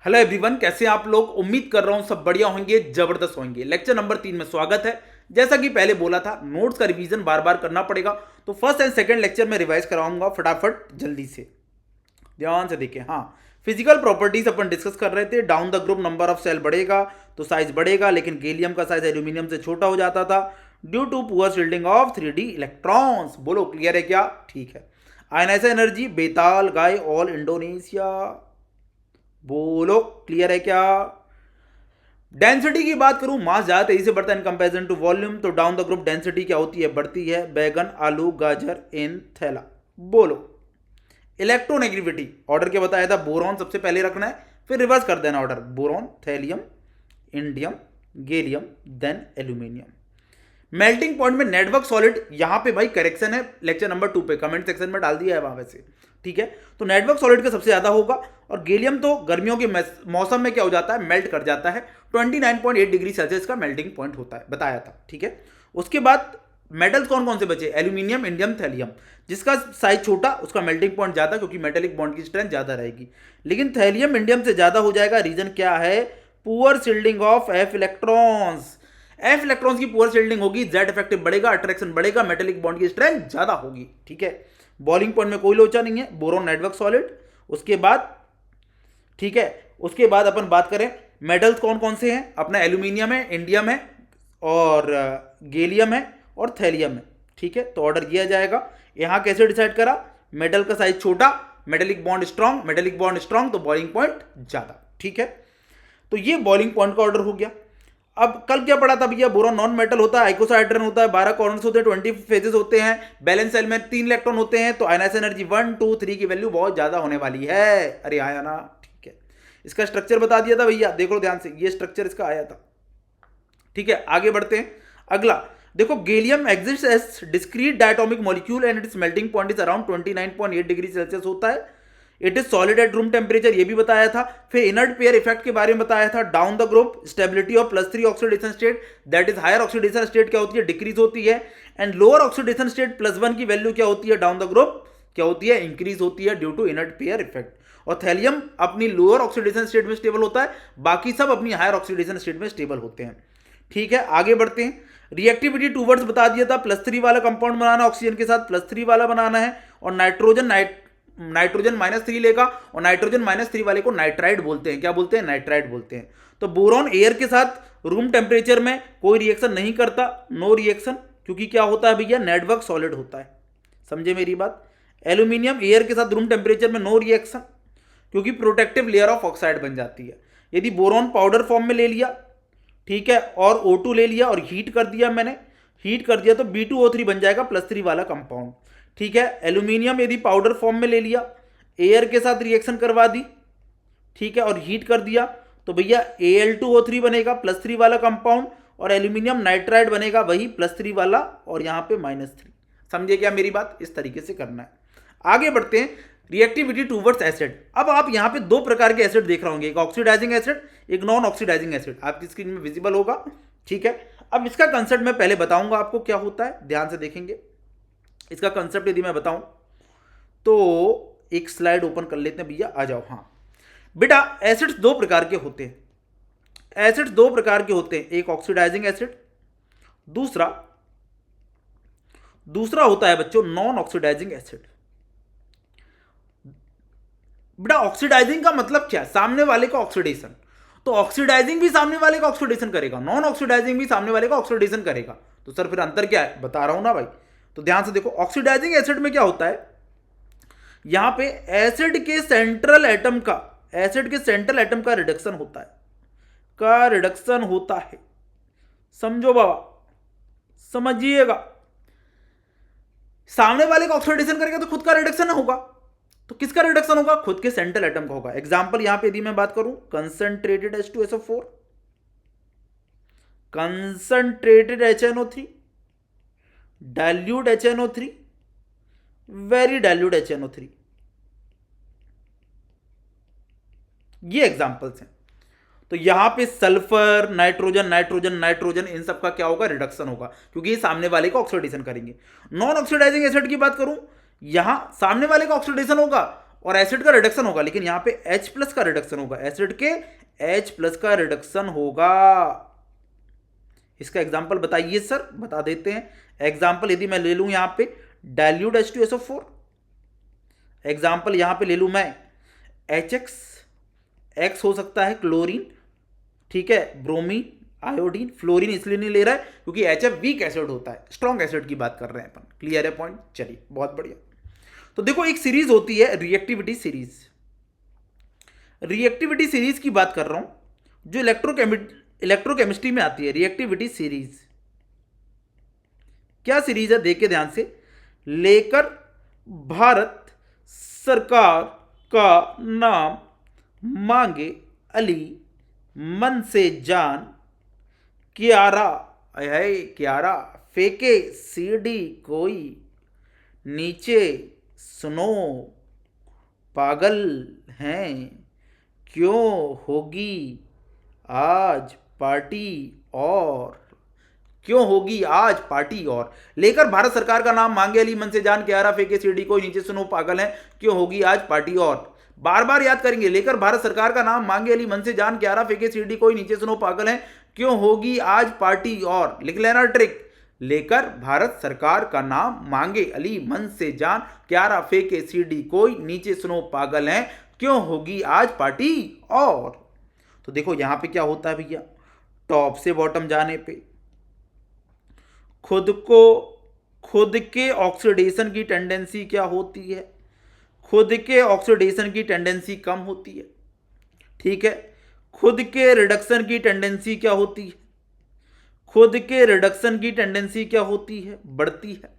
Hello everyone, कैसे हैं आप लोग। उम्मीद कर रहा हूं सब बढ़िया होंगे, जबरदस्त होंगे। लेक्चर नंबर 3 में स्वागत है। जैसा कि पहले बोला था, नोट्स का रिवीजन बार बार करना पड़ेगा, तो फर्स्ट एंड सेकंड लेक्चर में रिवाइज कराऊंगा फटाफट जल्दी से। ध्यान से देखें। हाँ, फिजिकल प्रॉपर्टीज अपन डिस्कस कर रहे थे। Down the group number of cell बढ़ेगा तो साइज बढ़ेगा, लेकिन गैलियम का साइज एल्यूमिनियम से छोटा हो जाता था due to poor shielding of 3D electrons. बोलो क्लियर है क्या? ठीक है। आयनाइज एनर्जी बेताल, गाय, ऑल इंडोनेशिया। बोलो क्लियर है क्या? डेंसिटी की बात करूं, मास ज्यादा तेजी से बढ़ता है इन कंपैरिजन टू वॉल्यूम, तो डाउन द ग्रुप डेंसिटी क्या होती है? बढ़ती है। बैगन, आलू, गाजर इन थैला। बोलो इलेक्ट्रोनेगेटिविटी ऑर्डर क्या बताया था? बोरॉन सबसे पहले रखना है, फिर रिवर्स कर देना order. Boron, thallium, indium, gallium, then aluminium. Melting point में नेटवर्क सॉलिड, यहां पे भाई करेक्शन है लेक्चर नंबर 2 पे, कमेंट सेक्शन में डाल दिया है वहां वैसे। ठीक है, तो नेटवर्क सॉलिड का सबसे ज्यादा होगा। और गैलियम तो गर्मियों के मौसम में क्या हो जाता है? मेल्ट कर जाता है। 29.8 डिग्री सेल्सियस का मेल्टिंग पॉइंट होता है, बताया था। ठीक है, उसके बाद मेटल्स कौन कौन से बचे? Aluminium, indium, thallium. जिसका साइज छोटा उसका मेल्टिंग पॉइंट ज्यादा, क्योंकि मेटेलिक बॉन्ड की स्ट्रेंथ ज्यादा रहेगी। लेकिन थैलियम इंडियम से ज्यादा हो जाएगा। रीजन क्या है? Poor shielding of F electrons. F electrons की पुअर शिल्डिंग होगी, जेड इफेक्टिव बढ़ेगा, अट्रैक्शन बढ़ेगा, मेटेलिक बॉन्ड की स्ट्रेंथ ज्यादा होगी। ठीक है, बॉइलिंग पॉइंट में कोई लोचा नहीं है। Boron network solid. उसके बाद ठीक है, उसके बाद अपन बात करें मेटल्स कौन कौन से हैं? अपना एल्यूमिनियम है, इंडियम है, और गैलियम है, और थैलियम है। ठीक है, तो ऑर्डर किया जाएगा। यहां कैसे डिसाइड करा? मेटल का साइज छोटा, metallic bond strong, metallic bond strong तो बॉइलिंग पॉइंट ज्यादा। ठीक है, तो ये बॉइलिंग पॉइंट का ऑर्डर हो गया। अब कल क्या पढ़ा था भैया? बोरॉन नॉन मेटल होता है, आइकोसाहेड्रन होता है, 12 कॉर्नर्स होते हैं, 20 फेजेस होते हैं, बैलेंस सेल में 3 इलेक्ट्रॉन होते हैं, तो आयनाइज एनर्जी 1 2 3 की वैल्यू बहुत ज्यादा होने वाली है। अरे आया ना? ठीक है, इसका स्ट्रक्चर बता दिया था भैया, देख लो ध्यान से, ये स्ट्रक्चर इसका आया था। ठीक है, आगे बढ़ते हैं। अगला देखो, gallium exist as discrete diatomic molecule and its melting point is around 29.8 degree celsius होता है। It is solid at room temperature, ये भी बताया था। फिर इनर्ट पेयर इफेक्ट के बारे में बताया था। Down the group stability of +3 oxidation state, that is higher oxidation state क्या होती है? डिक्रीज होती है। एंड लोअर ऑक्सीडेशन स्टेट +1 की वैल्यू क्या होती है? डाउन द ग्रुप क्या होती है? इंक्रीज होती है due to inert pair effect. और थैलियम अपनी लोअर ऑक्सीडेशन स्टेट में स्टेबल होता है, बाकी सब अपनी हायर ऑक्सीडेशन स्टेट में स्टेबल होते हैं। ठीक है, आगे बढ़ते हैं। रिएक्टिविटी टूवर्ड्स बता दिया था, +3 वाला कंपाउंड बनाना, ऑक्सीजन के साथ +3 वाला बनाना है। और नाइट्रोजन -3 लेगा, और नाइट्रोजन -3 वाले को नाइट्राइड बोलते हैं। क्या बोलते हैं? नाइट्राइड बोलते हैं। तो बोरॉन एयर के साथ रूम टेम्परेचर में कोई रिएक्शन नहीं करता, नो रिएक्शन, क्योंकि क्या होता है भैया? नेटवर्क सॉलिड होता है। समझे मेरी बात? एल्यूमिनियम एयर के साथ रूम टेम्परेचर में नो रिएक्शन, क्योंकि प्रोटेक्टिव लेयर ऑफ ऑक्साइड बन जाती है। यदि बोरॉन पाउडर फॉर्म में ले लिया, ठीक है, और O2 ले लिया और हीट कर दिया, मैंने हीट कर दिया, तो B2O3 बन जाएगा +3 वाला कंपाउंड। ठीक है, एल्यूमिनियम यदि पाउडर फॉर्म में ले लिया, एयर के साथ रिएक्शन करवा दी, ठीक है, और हीट कर दिया, तो भैया Al2O3 बनेगा +3 वाला कंपाउंड, और एल्यूमिनियम नाइट्राइड बनेगा वही +3 वाला, और यहां पे -3। समझे क्या मेरी बात? इस तरीके से करना है। आगे बढ़ते हैं। Reactivity towards acid. अब आप यहां पे दो प्रकार के एसिड देख रहे होंगे, एक ऑक्सीडाइजिंग एसिड, एक नॉन ऑक्सीडाइजिंग एसिड, आपकी स्क्रीन में विजिबल होगा। ठीक है, अब इसका कंसेप्ट मैं पहले बताऊंगा आपको क्या होता है, ध्यान से देखेंगे। इसका कंसेप्ट यदि मैं बताऊं तो एक स्लाइड ओपन कर लेते हैं भैया, आ जाओ। हाँ बेटा, एसिड्स दो प्रकार के होते हैं। एसिड्स दो प्रकार के होते हैं, एक ऑक्सीडाइजिंग एसिड, दूसरा होता है बच्चों नॉन ऑक्सीडाइजिंग एसिड। बेटा ऑक्सीडाइजिंग का मतलब क्या? सामने वाले का ऑक्सीडेशन। तो ऑक्सीडाइजिंग भी सामने वाले का ऑक्सीडेशन करेगा, नॉन ऑक्सीडाइजिंग भी सामने वाले का ऑक्सीडेशन करेगा। तो सर फिर अंतर क्या है? बता रहा हूं ना भाई। तो ध्यान से देखो, ऑक्सीडाइजिंग एसिड में क्या होता है? यहां पे एसिड के सेंट्रल एटम का रिडक्शन होता है, समझो बाबा, समझिएगा। सामने वाले का ऑक्सीडेशन करेगा तो खुद का रिडक्शन होगा, तो किसका रिडक्शन होगा? खुद के सेंट्रल एटम का होगा। एग्जांपल यहां पे यदि मैं बात करूं, concentrated H2SO4, concentrated HNO3, dilute HNO3, very dilute HNO3, ये एग्जांपल्स हैं। तो यहां पे सल्फर, नाइट्रोजन इन सब का क्या होगा? रिडक्शन होगा, क्योंकि ये सामने वाले का ऑक्सीडेशन करेंगे। नॉन ऑक्सीडाइजिंग एसिड की बात करूं, यहां सामने वाले का ऑक्सीडेशन होगा और एसिड का रिडक्शन होगा, लेकिन यहां पे H प्लस का रिडक्शन होगा, एसिड के H प्लस का रिडक्शन होगा। इसका एग्जाम्पल बताइए सर, बता देते हैं। एग्जाम्पल यदि मैं ले लूं यहां पे डाइल्यूट H2SO4, एग्जाम्पल यहां पे ले लूं मैं HX, X हो सकता है क्लोरीन, ठीक है, ब्रोमीन, आयोडीन, फ्लोरीन इसलिए नहीं ले रहा है क्योंकि HF वीक एसिड होता है, स्ट्रॉन्ग एसिड की बात कर रहे हैं अपन। क्लियर है पॉइंट? चलिए बहुत बढ़िया। तो देखो एक सीरीज होती है रिएक्टिविटी सीरीज, रिएक्टिविटी सीरीज की बात कर रहा हूं जो इलेक्ट्रोकेमिस्ट्री में आती है। रिएक्टिविटी सीरीज क्या सीरीज है, देखिए ध्यान से। लेकर भारत सरकार का नाम मांगे अली, मन से जान क्यारा, है क्यारा, फेंके सीडी कोई, नीचे सुनो पागल हैं, क्यों होगी आज पार्टी और, क्यों होगी आज पार्टी और। लेकर भारत सरकार का नाम मांगे अली, मन से जान क्यारा, फेंके सीडी कोई, नीचे सुनो पागल हैं, क्यों होगी आज पार्टी और। बार बार याद करेंगे, लेकर भारत सरकार का नाम मांगे अली, मन से जान क्यारा, फेंके सीडी कोई, नीचे सुनो पागल हैं, क्यों होगी आज पार्टी और। लिख लेना ट्रिक, लेकर भारत सरकार का नाम मांगे अली, मन से जान क्यारा, फेंके सीडी कोई, नीचे सुनो पागल हैं, क्यों होगी आज पार्टी और। तो देखो यहां पे क्या होता है भैया, टॉप से बॉटम जाने पे खुद के ऑक्सीडेशन की टेंडेंसी क्या होती है, खुद के ऑक्सीडेशन की टेंडेंसी कम होती है, ठीक है। खुद के रिडक्शन की टेंडेंसी क्या होती है, खुद के रिडक्शन की टेंडेंसी क्या होती है, बढ़ती है।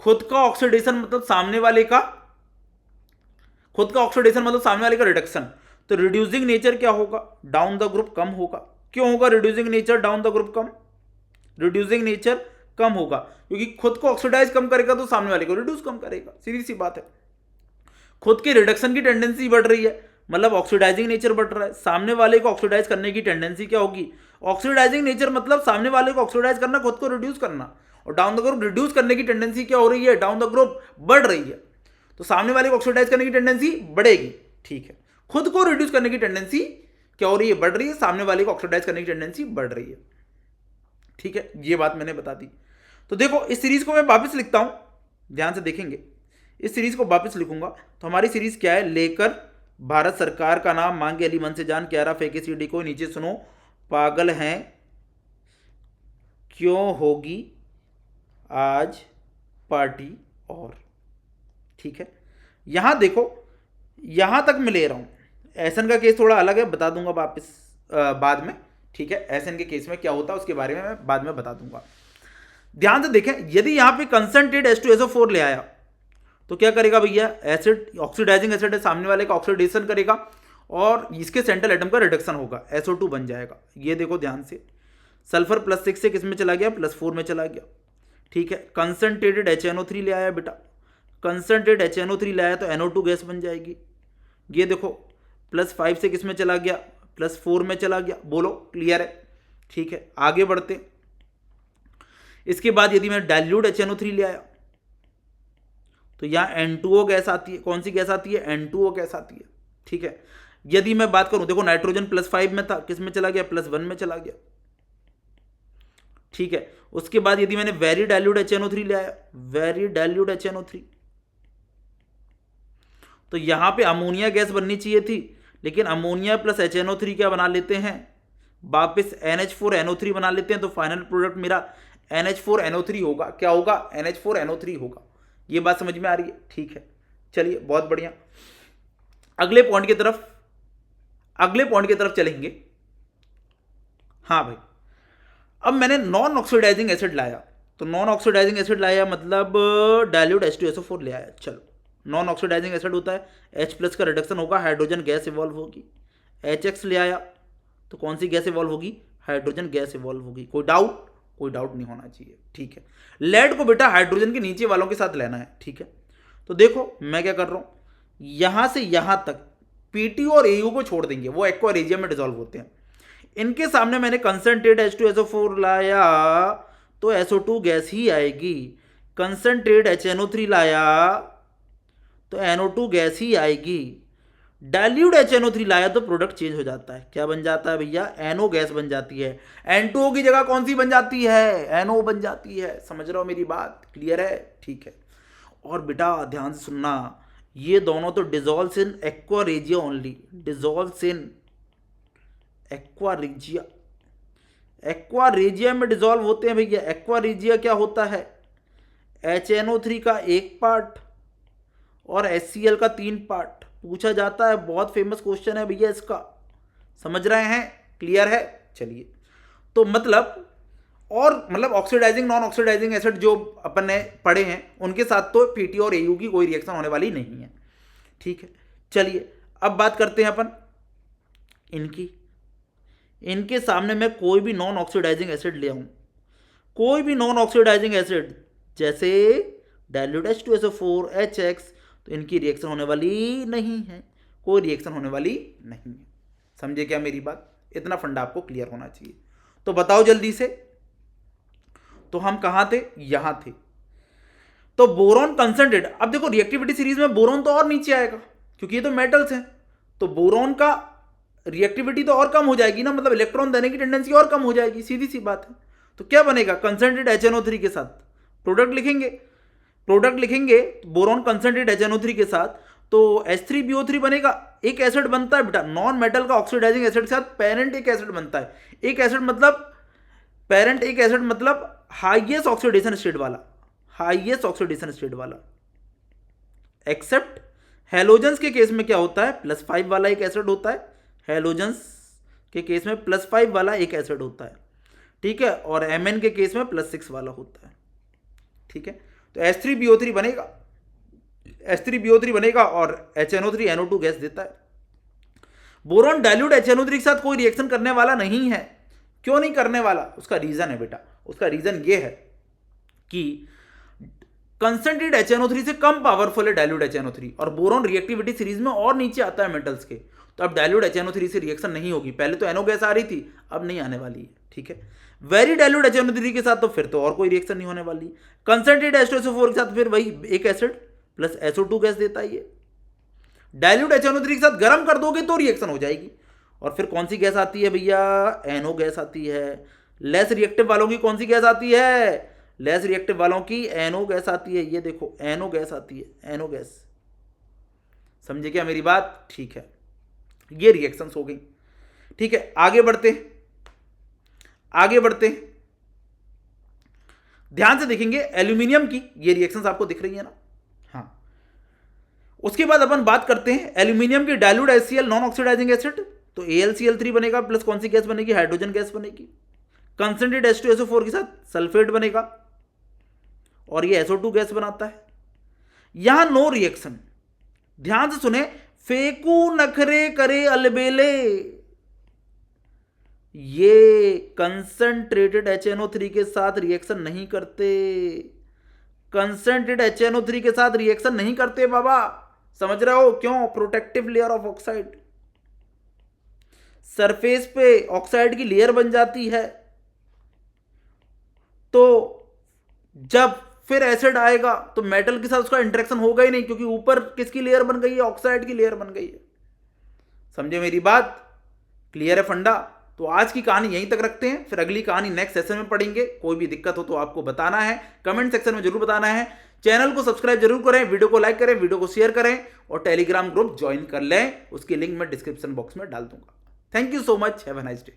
खुद का ऑक्सीडेशन मतलब सामने वाले का, खुद का ऑक्सीडेशन मतलब सामने वाले का रिडक्शन, तो रिड्यूसिंग नेचर क्या होगा, डाउन द ग्रुप कम होगा। क्यों होगा reducing nature down the group कम, रिड्यूसिंग नेचर कम होगा क्योंकि खुद को ऑक्सीडाइज कम करेगा तो सामने वाले को रिड्यूस कम करेगा, सीधी सी बात है। खुद की रिडक्शन की टेंडेंसी बढ़ रही है मतलब ऑक्सीडाइजिंग नेचर बढ़ रहा है, सामने वाले को ऑक्सीडाइज करने की टेंडेंसी क्या होगी, ऑक्सीडाइजिंग नेचर मतलब सामने वाले को ऑक्सीडाइज करना, खुद को रिड्यूस करना। और डाउन द ग्रुप रिड्यूस करने की टेंडेंसी क्या हो रही है, डाउन द ग्रुप बढ़ रही है, तो सामने वाले को ऑक्सीडाइज करने की टेंडेंसी बढ़ेगी, ठीक है। खुद को रिड्यूस करने की टेंडेंसी क्या हो रही है, बढ़ रही है, सामने वाले को ऑक्सीडाइज करने की टेंडेंसी बढ़ रही है, ठीक है। ये बात मैंने बता दी। तो देखो इस सीरीज को मैं वापस लिखता हूं, ध्यान से देखेंगे, इस सीरीज को वापस लिखूंगा तो हमारी सीरीज क्या है, लेकर भारत सरकार का नाम मांगे अली, मन से जान क्यारा, फेंके सीडी को, नीचे सुनो पागल हैं, क्यों होगी आज पार्टी और, ठीक है। यहां देखो, यहां तक मैं ले रहा हूं, एसन का केस थोड़ा अलग है, बता दूंगा वापस बाद में, ठीक है। एसन के केस में क्या होता है उसके बारे में मैं बाद में बता दूंगा। ध्यान से देखें, यदि यहां पे कंसंट्रेट H2SO4 ले आया तो क्या करेगा भैया, एसिड ऑक्सीडाइजिंग एसिड है, सामने वाले का ऑक्सीडेशन करेगा और इसके सेंट्रल एटम का रिडक्शन होगा, SO2 बन जाएगा। ये देखो ध्यान से, सल्फर +6 से किस में चला गया, +4 में चला गया, ठीक है। कंसंट्रेटेड HNO3 ले आया बेटा, कंसंट्रेट HNO3 ले आया तो NO2 गैस बन जाएगी। ये देखो +5 से किस में चला गया, +4 में चला गया। बोलो क्लियर है, ठीक है। आगे बढ़ते, इसके बाद यदि मैं डाइल्यूट HNO3 ले आया तो यहां N2O गैस आती है, कौन सी गैस आती है, N2O गैस आती है, ठीक है। यदि मैं बात करूं, देखो नाइट्रोजन +5 में था, किस में चला गया, +1 में चला गया, ठीक है। उसके बाद यदि मैंने वेरी डाइल्यूट HNO3 ले आया, वेरी डाइल्यूट HNO3, तो यहां पे अमोनिया गैस बननी चाहिए थी, लेकिन अमोनिया प्लस HNO3 क्या बना लेते हैं, वापस NH4NO3 बना लेते हैं, तो फाइनल प्रोडक्ट मेरा NH4NO3 होगा। क्या होगा, NH4NO3 होगा। ये बात समझ में आ रही है, ठीक है। चलिए बहुत बढ़िया, अगले पॉइंट की तरफ चलेंगे। हाँ भाई, अब मैंने नॉन ऑक्सीडाइजिंग एसिड लाया, तो नॉन ऑक्सीडाइजिंग एसिड लाया मतलब डाइल्यूट H2SO4 ले आया। चलो, नॉन ऑक्सीडाइजिंग एसिड होता है, H+ का रिडक्शन होगा, हाइड्रोजन गैस इवॉल्व होगी। HX ले आया तो कौन सी गैस इवॉल्व होगी, हाइड्रोजन गैस इवॉल्व होगी। कोई डाउट नहीं होना चाहिए, ठीक है। लेड को बेटा हाइड्रोजन के नीचे वालों के साथ लेना है, ठीक है। तो देखो मैं क्या कर रहा हूं, यहां से यहां तक PT और AU को छोड़ देंगे, वो एक्वा रेजियम में डिसॉल्व होते हैं। इनके सामने मैंने कंसंट्रेट H2SO4 लाया तो SO2 गैस ही आएगी, कंसंट्रेट HNO3 लाया तो NO2 गैस ही आएगी। डाइल्यूट HNO3 लाया तो प्रोडक्ट चेंज हो जाता है, क्या बन जाता है भैया, NO गैस बन जाती है। N2O की जगह कौन सी बन जाती है, NO बन जाती है। समझ रहे हो मेरी बात, क्लियर है, ठीक है। और बेटा ध्यान से सुनना, ये दोनों तो dissolves in aqua regia only, dissolves in aqua regia, aqua regia में डिजोल्व होते हैं भैया। एक्वा रेजिया क्या होता है, HNO3 का एक पार्ट और HCl का 3 पार्ट। पूछा जाता है, बहुत फेमस क्वेश्चन है भैया इसका, समझ रहे हैं, क्लियर है। चलिए, तो मतलब ऑक्सीडाइजिंग नॉन ऑक्सीडाइजिंग एसिड जो अपन ने पढ़े हैं उनके साथ तो पीटी और एयू की कोई रिएक्शन होने वाली नहीं है, ठीक है। चलिए अब बात करते हैं अपन इनके सामने मैं कोई भी नॉन ऑक्सीडाइजिंग एसिड ले आऊं, कोई भी नॉन ऑक्सीडाइजिंग एसिड जैसे डाइल्यूट H2SO4 HX, तो इनकी रिएक्शन होने वाली नहीं है, कोई रिएक्शन होने वाली नहीं है। समझे क्या मेरी बात, इतना फंडा आपको क्लियर होना चाहिए। तो बताओ जल्दी से, तो हम कहां थे, यहां थे। तो बोरॉन कंसंट्रेट, अब देखो रिएक्टिविटी सीरीज में बोरॉन तो और नीचे आएगा क्योंकि ये तो मेटल्स हैं, तो बोरॉन का रिएक्टिविटी तो और कम हो जाएगी ना, मतलब इलेक्ट्रॉन देने की टेंडेंसी और कम हो जाएगी, सीधी सी बात है। तो क्या बनेगा, कंसंट्रेट HNO3 के साथ प्रोडक्ट लिखेंगे बोरॉन कंसंट्रेट HNO3 के साथ, तो H3BO3 बनेगा। एक एसिड बनता है बेटा नॉन मेटल का ऑक्सीडाइजिंग एसिड के साथ, पेरेंट एक एसिड बनता है। एक एसिड मतलब हाईएस्ट ऑक्सीडेशन स्टेट वाला, एक्सेप्ट हेलोजेंस के केस में क्या होता है, +5 वाला एक एसिड होता है। हेलोजेंस के केस में +5 वाला एक एसिड होता है, ठीक है, और Mn के केस में +6 वाला होता है, ठीक है। तो H3BO3 बनेगा और HNO3 NO2 गैस देता है। बोरॉन डाइल्यूट HNO3 के साथ कोई रिएक्शन करने वाला नहीं है। क्यों नहीं करने वाला, उसका रीजन है बेटा, उसका रीजन ये है कि कंसंट्रेट HNO3 से कम पावरफुल है डाइल्यूट HNO3, और बोरॉन रिएक्टिविटी सीरीज में और नीचे आता है मेटल्स के, तो अब डाइल्यूट HNO3 से रिएक्शन नहीं होगी। पहले तो NO गैस आ रही थी, अब नहीं आने वाली है, ठीक है। वेरी डाइल्यूट HNO3 के साथ तो फिर तो और कोई रिएक्शन नहीं होने वाली। कंसंट्रेट H2SO4 के साथ फिर वही एक एसिड प्लस SO2 गैस देता है ये। डाइल्यूट HNO3 के साथ गर्म कर दोगे तो रिएक्शन हो जाएगी, और फिर कौन सी गैस आती है भैया, NO गैस आती है। लेस रिएक्टिव वालों की कौन सी गैस आती है, लेस रिएक्टिव वालों की NO गैस आती है। ये देखो NO गैस आती है, NO गैस, समझे क्या मेरी बात, ठीक है। ये रिएक्शंस हो गई, ठीक है। आगे बढ़ते ध्यान से देखेंगे एल्यूमिनियम की ये रिएक्शंस आपको दिख रही है ना, हाँ। उसके बाद अपन बात करते हैं एल्यूमिनियम की dilute HCl non oxidizing acid, तो AlCl3 बनेगा, प्लस कौन सी गैस बनेगी, हाइड्रोजन गैस बनेगी। कंसंट्रेट H2SO4 के साथ सल्फेट बनेगा और ये SO2 गैस बनाता है। यहां नो रिएक्शन, ध्यान से सुने, फेकू नखरे करे अलबेले, ये कंसंट्रेटेड HNO3 के साथ रिएक्शन नहीं करते, कंसंट्रेटेड HNO3 के साथ रिएक्शन नहीं करते बाबा, समझ रहे हो क्यों, protective layer of oxide, surface पे ऑक्साइड की लेयर बन जाती है, तो जब फिर एसिड आएगा तो मेटल के साथ उसका इंटरेक्शन होगा ही नहीं, क्योंकि ऊपर किसकी लेयर बन गई है, ऑक्साइड की लेयर बन गई है। समझे मेरी बात, क्लियर है फंडा। तो आज की कहानी यहीं तक रखते हैं, फिर अगली कहानी नेक्स्ट सेशन में पढ़ेंगे। कोई भी दिक्कत हो तो आपको बताना है, कमेंट सेक्शन में जरूर बताना है। चैनल को सब्सक्राइब जरूर करें, वीडियो को लाइक करें, वीडियो को शेयर करें, और टेलीग्राम ग्रुप ज्वाइन कर लें, उसकी लिंक मैं डिस्क्रिप्शन बॉक्स में डाल दूंगा। Thank you so much, have a nice day.